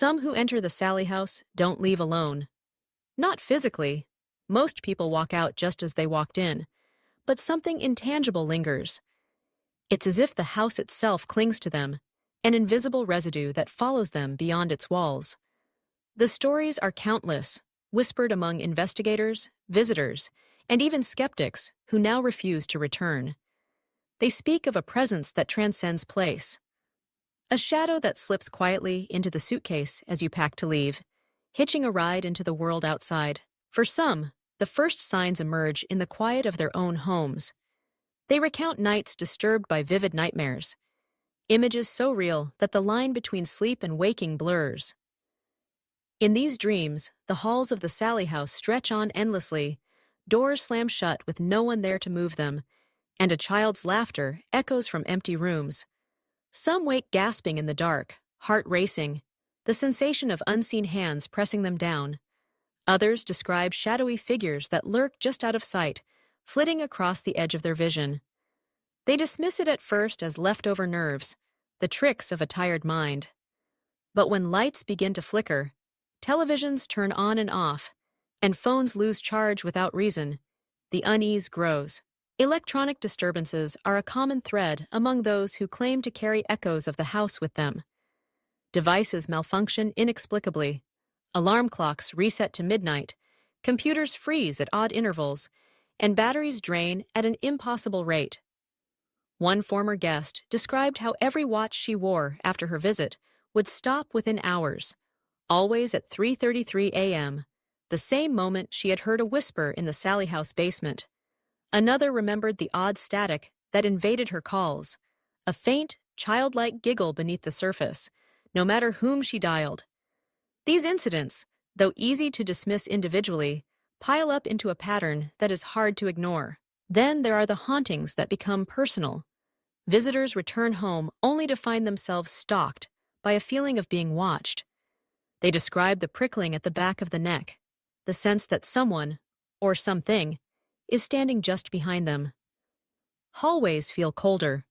Some who enter the Sally house don't leave alone. Not physically. Most people walk out just as they walked in. But something intangible lingers. It's as if the house itself clings to them, an invisible residue that follows them beyond its walls. The stories are countless, whispered among investigators, visitors, and even skeptics who now refuse to return. They speak of a presence that transcends place. A shadow that slips quietly into the suitcase as you pack to leave, hitching a ride into the world outside. For some, the first signs emerge in the quiet of their own homes. They recount nights disturbed by vivid nightmares, images so real that the line between sleep and waking blurs. In these dreams, the halls of the Sally house stretch on endlessly, doors slam shut with no one there to move them, and a child's laughter echoes from empty rooms. Some wake gasping in the dark, heart racing, the sensation of unseen hands pressing them down. Others describe shadowy figures that lurk just out of sight, flitting across the edge of their vision. They dismiss it at first as leftover nerves, the tricks of a tired mind. But when lights begin to flicker, televisions turn on and off, and phones lose charge without reason, the unease grows. Electronic disturbances are a common thread among those who claim to carry echoes of the house with them. Devices malfunction inexplicably. Alarm clocks reset to midnight, computers freeze at odd intervals, and batteries drain at an impossible rate. One former guest described how every watch she wore after her visit would stop within hours, always at 3:33 a.m., the same moment she had heard a whisper in the Sally house basement. Another remembered the odd static that invaded her calls, a faint, childlike giggle beneath the surface, no matter whom she dialed. These incidents, though easy to dismiss individually, pile up into a pattern that is hard to ignore. Then there are the hauntings that become personal. Visitors return home only to find themselves stalked by a feeling of being watched. They describe the prickling at the back of the neck, the sense that someone, or something, is standing just behind them. Hallways feel colder.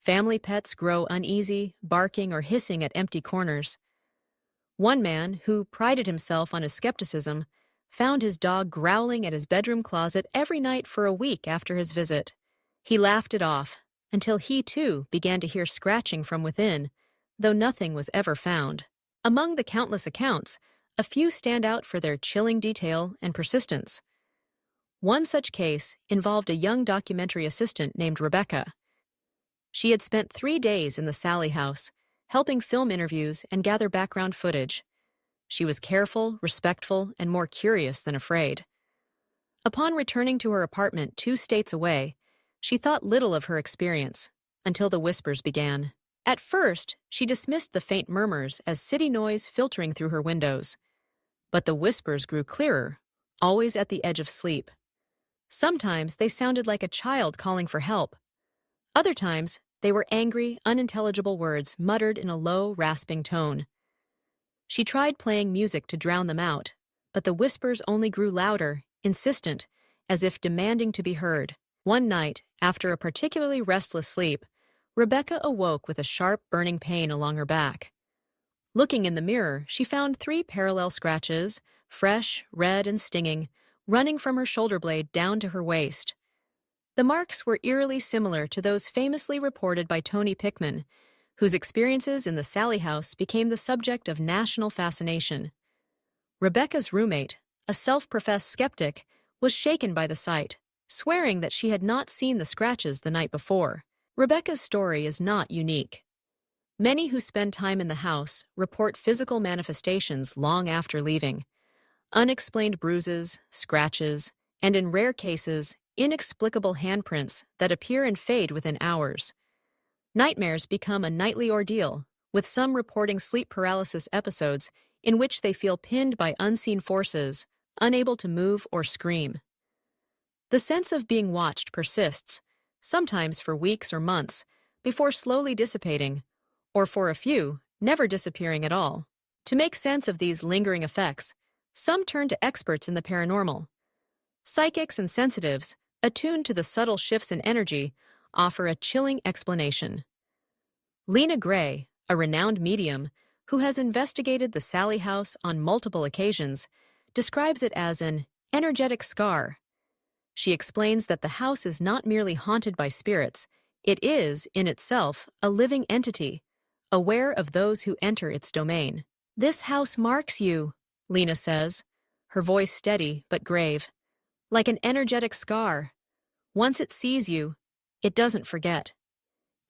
Family pets grow uneasy, barking or hissing at empty corners. One man, who prided himself on his skepticism, found his dog growling at his bedroom closet every night for a week after his visit. He laughed it off, until he too began to hear scratching from within, though nothing was ever found. Among the countless accounts, a few stand out for their chilling detail and persistence. One such case involved a young documentary assistant named Rebecca. She had spent 3 days in the Sally house, helping film interviews and gather background footage. She was careful, respectful, and more curious than afraid. Upon returning to her apartment 2 states away, she thought little of her experience, until the whispers began. At first, she dismissed the faint murmurs as city noise filtering through her windows. But the whispers grew clearer, always at the edge of sleep. Sometimes they sounded like a child calling for help. Other times, they were angry, unintelligible words muttered in a low, rasping tone. She tried playing music to drown them out, but the whispers only grew louder, insistent, as if demanding to be heard. One night, after a particularly restless sleep, Rebecca awoke with a sharp, burning pain along her back. Looking in the mirror, she found 3 parallel scratches, fresh, red, and stinging, running from her shoulder blade down to her waist. The marks were eerily similar to those famously reported by Tony Pickman, whose experiences in the Sally house became the subject of national fascination. Rebecca's roommate, a self-professed skeptic, was shaken by the sight, swearing that she had not seen the scratches the night before. Rebecca's story is not unique. Many who spend time in the house report physical manifestations long after leaving. Unexplained bruises, scratches, and in rare cases, inexplicable handprints that appear and fade within hours. Nightmares become a nightly ordeal, with some reporting sleep paralysis episodes in which they feel pinned by unseen forces, unable to move or scream. The sense of being watched persists, sometimes for weeks or months, before slowly dissipating, or for a few, never disappearing at all. To make sense of these lingering effects, some turn to experts in the paranormal. Psychics and sensitives, attuned to the subtle shifts in energy, offer a chilling explanation. Lena Gray, a renowned medium, who has investigated the Sally house on multiple occasions, describes it as an energetic scar. She explains that the house is not merely haunted by spirits, it is, in itself, a living entity, aware of those who enter its domain. "This house marks you," Lena says, her voice steady but grave, "like an energetic scar. Once it sees you, it doesn't forget.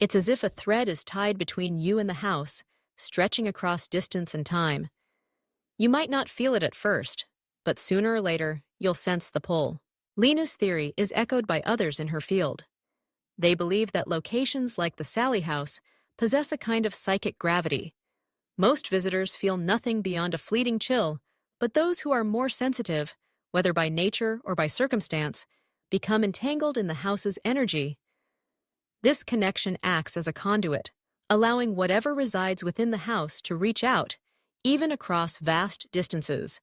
It's as if a thread is tied between you and the house, stretching across distance and time. You might not feel it at first, but sooner or later, you'll sense the pull." Lena's theory is echoed by others in her field. They believe that locations like the Sally house possess a kind of psychic gravity. Most visitors feel nothing beyond a fleeting chill, but those who are more sensitive, whether by nature or by circumstance, become entangled in the house's energy. This connection acts as a conduit, allowing whatever resides within the house to reach out, even across vast distances.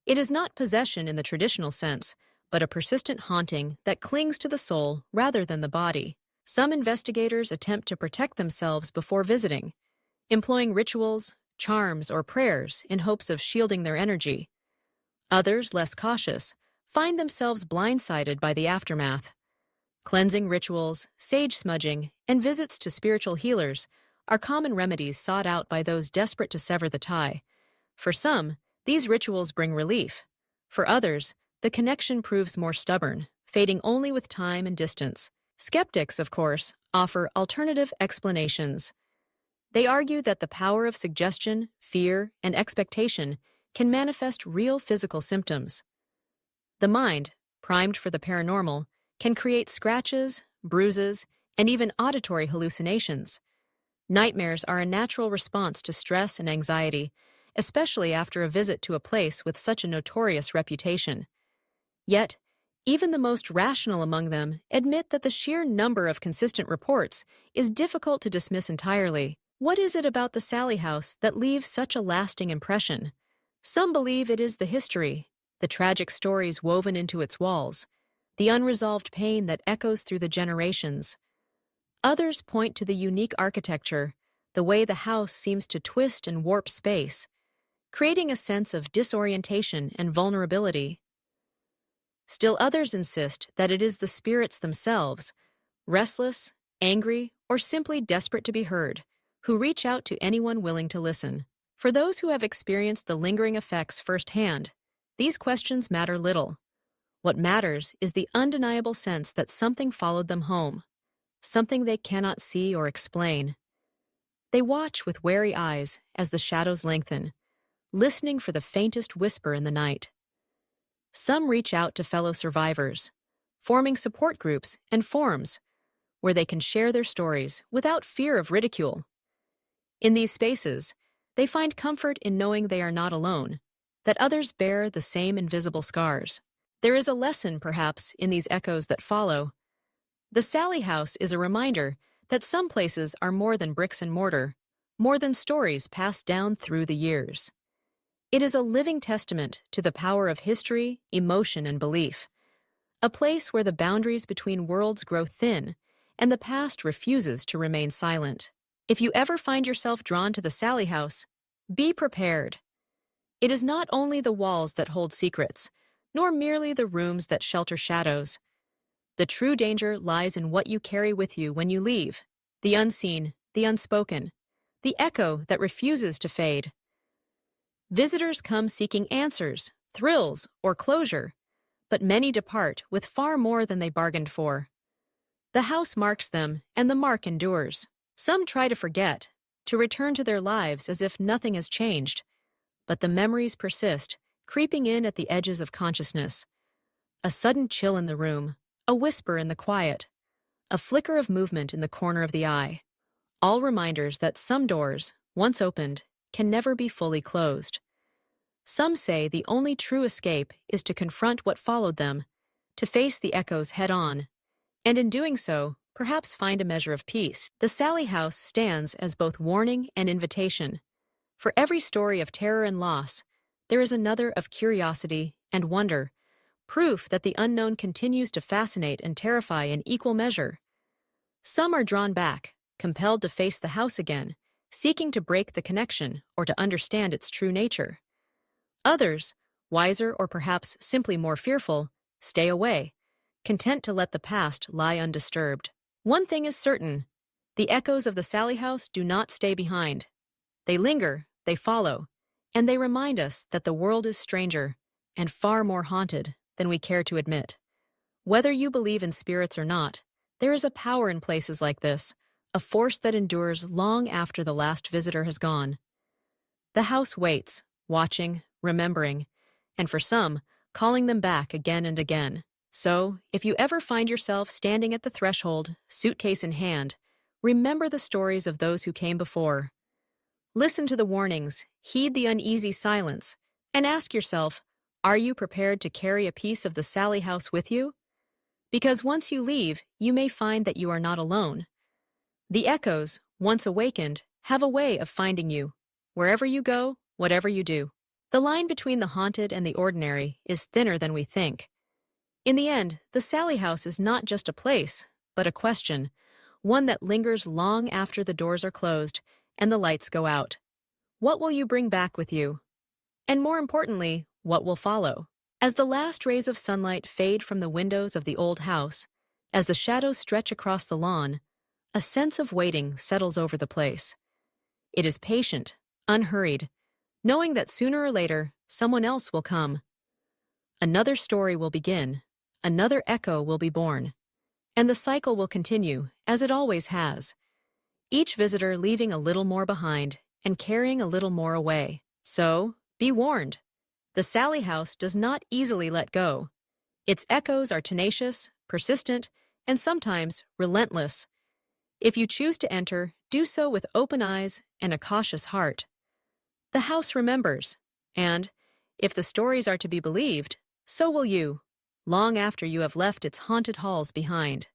It is not possession in the traditional sense, but a persistent haunting that clings to the soul rather than the body. Some investigators attempt to protect themselves before visiting, employing rituals, charms, or prayers in hopes of shielding their energy. Others, less cautious, find themselves blindsided by the aftermath. Cleansing rituals, sage smudging, and visits to spiritual healers are common remedies sought out by those desperate to sever the tie. For some, these rituals bring relief. For others, the connection proves more stubborn, fading only with time and distance. Skeptics, of course, offer alternative explanations. They argue that the power of suggestion, fear, and expectation can manifest real physical symptoms. The mind, primed for the paranormal, can create scratches, bruises, and even auditory hallucinations. Nightmares are a natural response to stress and anxiety, especially after a visit to a place with such a notorious reputation. Yet, even the most rational among them admit that the sheer number of consistent reports is difficult to dismiss entirely. What is it about the Sally house that leaves such a lasting impression? Some believe it is the history, the tragic stories woven into its walls, the unresolved pain that echoes through the generations. Others point to the unique architecture, the way the house seems to twist and warp space, creating a sense of disorientation and vulnerability. Still others insist that it is the spirits themselves, restless, angry, or simply desperate to be heard, who reach out to anyone willing to listen. For those who have experienced the lingering effects firsthand, these questions matter little. What matters is the undeniable sense that something followed them home, something they cannot see or explain. They watch with wary eyes as the shadows lengthen, listening for the faintest whisper in the night. Some reach out to fellow survivors, forming support groups and forums where they can share their stories without fear of ridicule. In these spaces, they find comfort in knowing they are not alone, that others bear the same invisible scars. There is a lesson, perhaps, in these echoes that follow. The Sally house is a reminder that some places are more than bricks and mortar, more than stories passed down through the years. It is a living testament to the power of history, emotion, and belief, a place where the boundaries between worlds grow thin and the past refuses to remain silent. If you ever find yourself drawn to the Sally house, be prepared. It is not only the walls that hold secrets, nor merely the rooms that shelter shadows. The true danger lies in what you carry with you when you leave, the unseen, the unspoken, the echo that refuses to fade. Visitors come seeking answers, thrills, or closure, but many depart with far more than they bargained for. The house marks them, and the mark endures. Some try to forget, to return to their lives as if nothing has changed, but the memories persist, creeping in at the edges of consciousness. A sudden chill in the room, a whisper in the quiet, a flicker of movement in the corner of the eye, all reminders that some doors, once opened, can never be fully closed. Some say the only true escape is to confront what followed them, to face the echoes head-on, and in doing so, perhaps find a measure of peace. The Sally house stands as both warning and invitation. For every story of terror and loss, there is another of curiosity and wonder, proof that the unknown continues to fascinate and terrify in equal measure. Some are drawn back, compelled to face the house again, seeking to break the connection or to understand its true nature. Others, wiser or perhaps simply more fearful, stay away, content to let the past lie undisturbed. One thing is certain: the echoes of the Sally House do not stay behind. They linger, they follow, and they remind us that the world is stranger and far more haunted than we care to admit. Whether you believe in spirits or not, there is a power in places like this, a force that endures long after the last visitor has gone. The house waits, watching, remembering, and for some, calling them back again and again. So, if you ever find yourself standing at the threshold, suitcase in hand, remember the stories of those who came before. Listen to the warnings, heed the uneasy silence, and ask yourself, are you prepared to carry a piece of the Sally House with you? Because once you leave, you may find that you are not alone. The echoes, once awakened, have a way of finding you, wherever you go, whatever you do. The line between the haunted and the ordinary is thinner than we think. In the end, the Sally House is not just a place, but a question, one that lingers long after the doors are closed and the lights go out. What will you bring back with you? And more importantly, what will follow? As the last rays of sunlight fade from the windows of the old house, as the shadows stretch across the lawn, a sense of waiting settles over the place. It is patient, unhurried, knowing that sooner or later, someone else will come. Another story will begin, another echo will be born, and the cycle will continue, as it always has. Each visitor leaving a little more behind and carrying a little more away. So, be warned. The Sally House does not easily let go. Its echoes are tenacious, persistent, and sometimes relentless. If you choose to enter, do so with open eyes and a cautious heart. The house remembers, and, if the stories are to be believed, so will you, long after you have left its haunted halls behind.